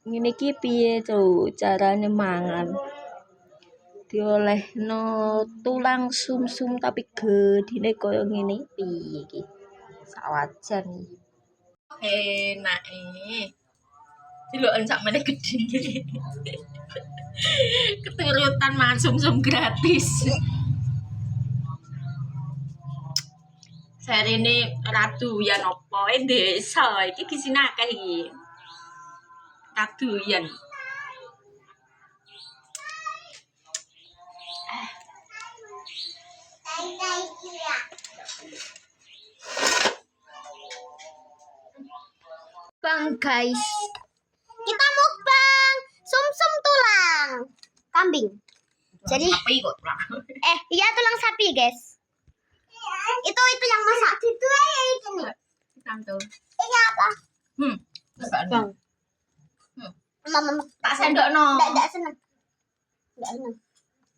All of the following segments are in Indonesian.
Ngene iki piye to carane mangan? Diolehno tulang sumsum tapi gedine koyo ngene piye iki? Sawajan iki. Enake. Deloken sakmene gedine. Keturutan mangan sumsum gratis. Sarene ratu ya nopo desa iki gisine akeh iki. Kadoyan. Bang guys, Kita mukbang sumsum tulang kambing. Jadi sapi kok tulang. iya tulang sapi, guys. Itu yang masak. Itu ya ini. Santul. Ini apa? Bang. Mama. Tak sendokno. Enggak seneng. Enggak seneng.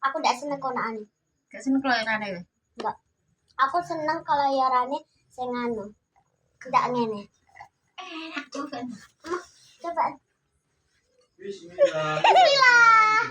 Aku enggak seneng konane. Gak seneng keloyorane kowe. Enggak. Aku seneng kalau yorane sing anu. Enggak ngene. Enak coba. Coba. Bismillah. Bismillah.